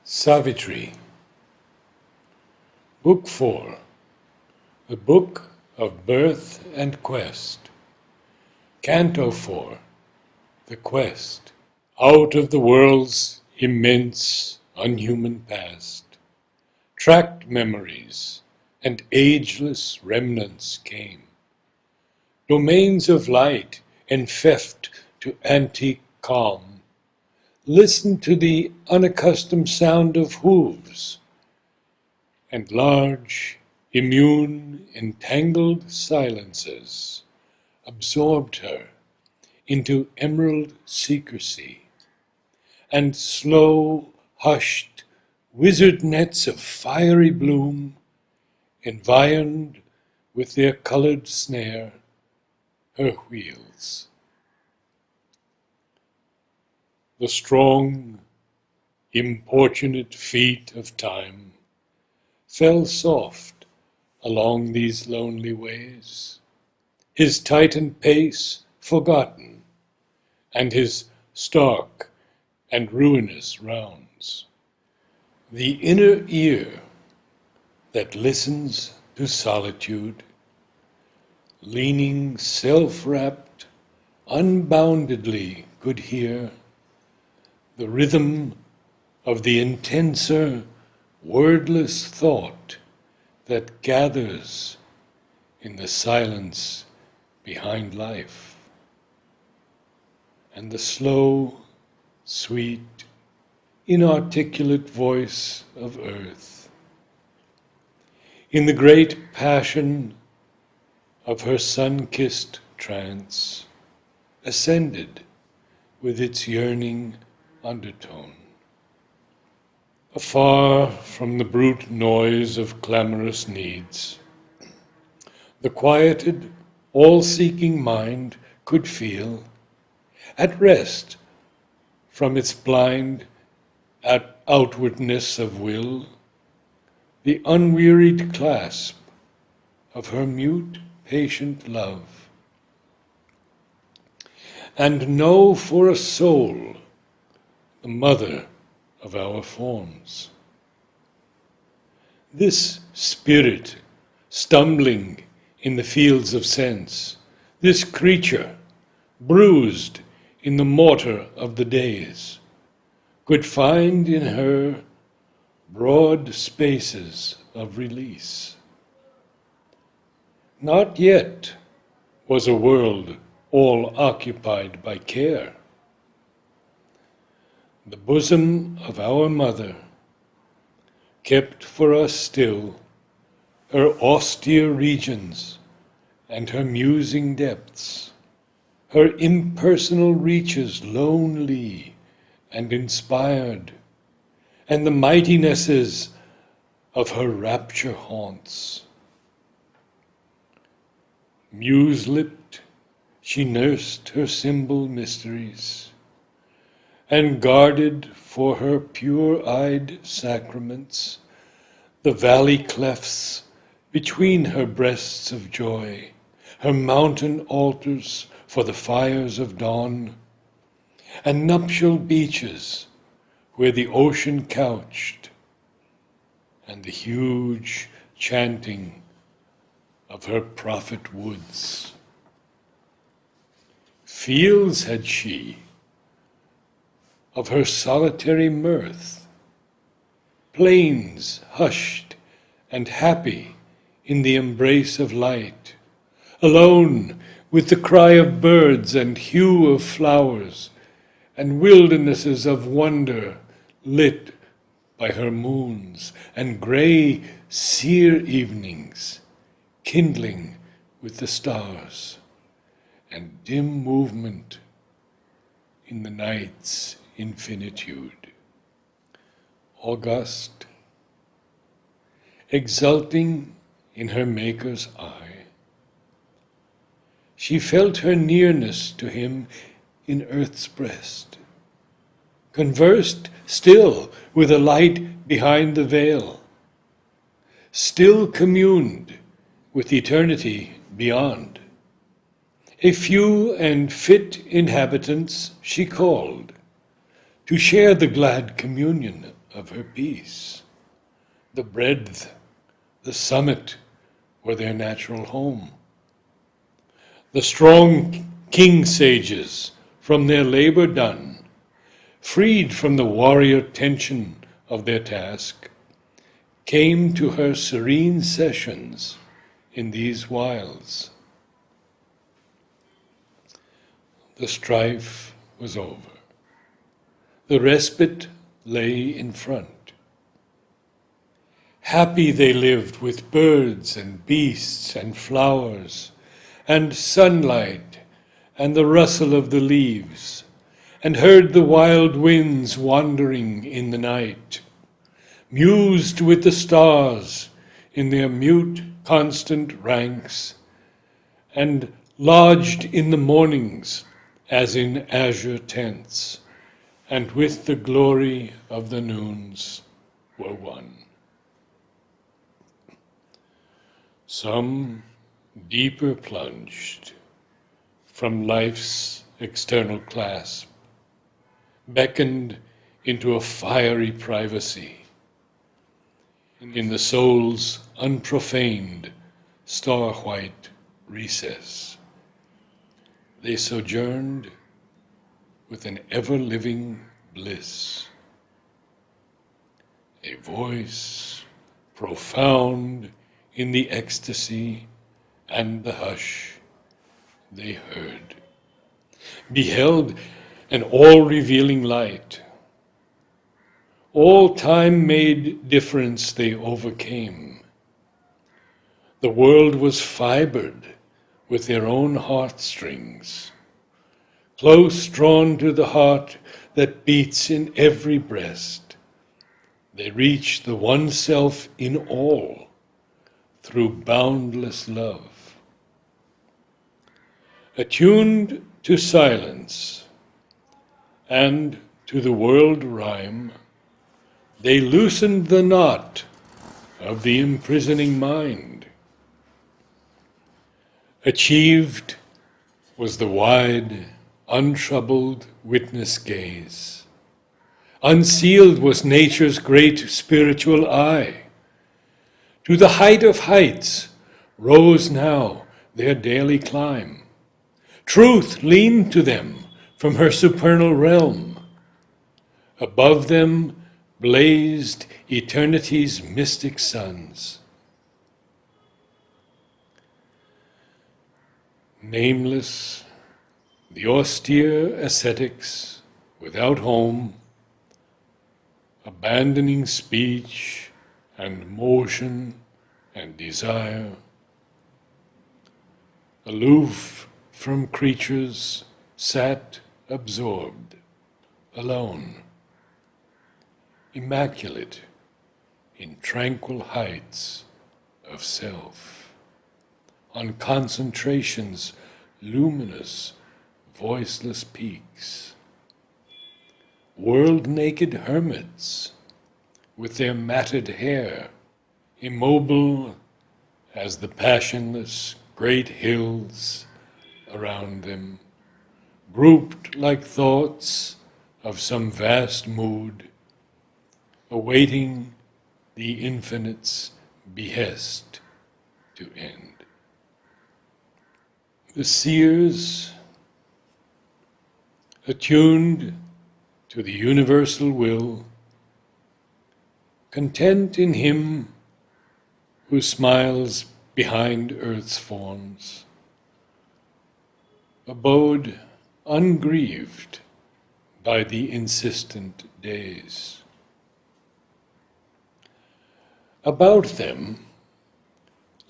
Savitri, Book 4, The Book of Birth and Quest, Canto 4, The Quest, out of the world's immense, unhuman past, tracked memories and ageless remnants came, domains of light enfeft to antique calm. Listen to the unaccustomed sound of hooves, and large, immune, entangled silences absorbed her into emerald secrecy, and slow, hushed, wizard nets of fiery bloom environed with their colored snare her wheels. The strong, importunate feet of time fell soft along these lonely ways, his tightened pace forgotten, and his stark and ruinous rounds. The inner ear that listens to solitude, leaning self-wrapped, unboundedly could hear the rhythm of the intenser, wordless thought that gathers in the silence behind life, and the slow, sweet, inarticulate voice of earth. In the great passion of her sun-kissed trance, ascended with its yearning undertone. Afar from the brute noise of clamorous needs, the quieted, all-seeking mind could feel, at rest from its blind outwardness of will, the unwearied clasp of her mute, patient love, and know for a soul the mother of our forms. This spirit stumbling in the fields of sense, this creature bruised in the mortar of the days, could find in her broad spaces of release. Not yet was a world all occupied by care. The bosom of our mother kept for us still her austere regions and her musing depths, her impersonal reaches lonely and inspired, and the mightinesses of her rapture haunts. Muse-lipped, she nursed her symbol mysteries, and guarded for her pure-eyed sacraments the valley clefts between her breasts of joy, her mountain altars for the fires of dawn, and nuptial beaches where the ocean couched, and the huge chanting of her prophet woods. Fields had she of her solitary mirth, plains hushed and happy in the embrace of light, alone with the cry of birds and hue of flowers, and wildernesses of wonder lit by her moons, and gray sear evenings kindling with the stars, and dim movement in the night's infinitude. August, exulting in her Maker's eye, she felt her nearness to him in earth's breast, conversed still with a light behind the veil, still communed with eternity beyond. A few and fit inhabitants she called to share the glad communion of her peace. The breadth, the summit were their natural home. The strong king sages, from their labor done, freed from the warrior tension of their task, came to her serene sessions in these wilds. The strife was over. The respite lay in front. Happy they lived with birds and beasts and flowers, and sunlight and the rustle of the leaves, and heard the wild winds wandering in the night, mused with the stars in their mute, constant ranks, and lodged in the mornings as in azure tents, and with the glory of the noons were one. Some deeper plunged from life's external clasp, beckoned into a fiery privacy in the soul's unprofaned, star-white recess. They sojourned with an ever-living bliss, a voice profound in the ecstasy and the hush they heard, beheld an all-revealing light. All time-made difference they overcame. The world was fibered with their own heartstrings, close drawn to the heart that beats in every breast. They reach the one self in all through boundless love. Attuned to silence and to the world rhyme, they loosened the knot of the imprisoning mind. Achieved was the wide, untroubled witness gaze. Unsealed was nature's great spiritual eye. To the height of heights rose now their daily climb. Truth leaned to them from her supernal realm. Above them blazed eternity's mystic suns. Nameless, the austere ascetics without home, abandoning speech and motion and desire, aloof from creatures, sat absorbed, alone, immaculate in tranquil heights of self, on concentration's luminous, voiceless peaks. World-naked hermits, with their matted hair, immobile as the passionless great hills around them, grouped like thoughts of some vast mood, awaiting the infinite's behest to end. The seers, attuned to the universal will, content in him who smiles behind earth's forms, abode ungrieved by the insistent days. About them,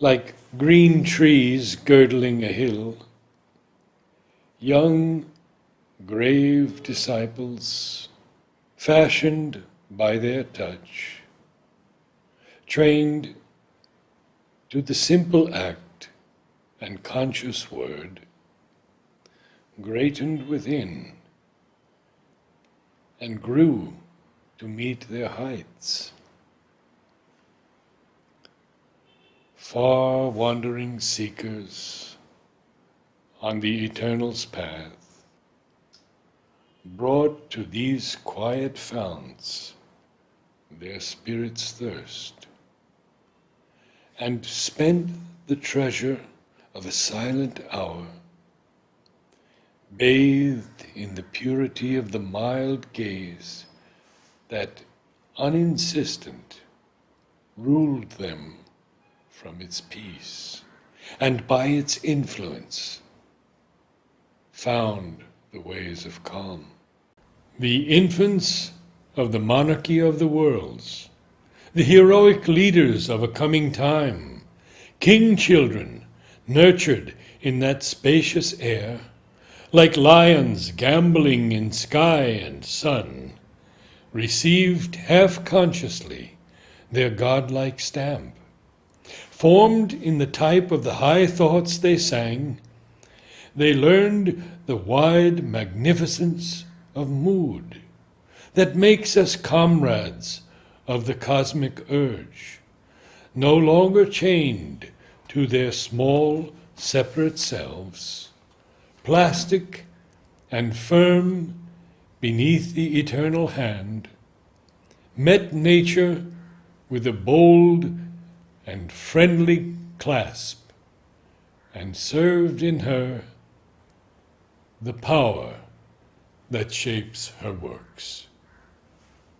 like green trees girdling a hill, young, grave disciples, fashioned by their touch, trained to the simple act and conscious word, greatened within and grew to meet their heights. Far wandering seekers on the Eternal's path, brought to these quiet founts their spirit's thirst, and spent the treasure of a silent hour, bathed in the purity of the mild gaze that, uninsistent, ruled them from its peace, and by its influence found the ways of calm. The infants of the monarchy of the worlds, the heroic leaders of a coming time, king children nurtured in that spacious air, like lions gambolling in sky and sun, received half-consciously their godlike stamp. Formed in the type of the high thoughts they sang, they learned the wide magnificence of mood that makes us comrades of the cosmic urge, no longer chained to their small, separate selves, plastic and firm beneath the eternal hand, met nature with a bold and friendly clasp, and served in her the power that shapes her works.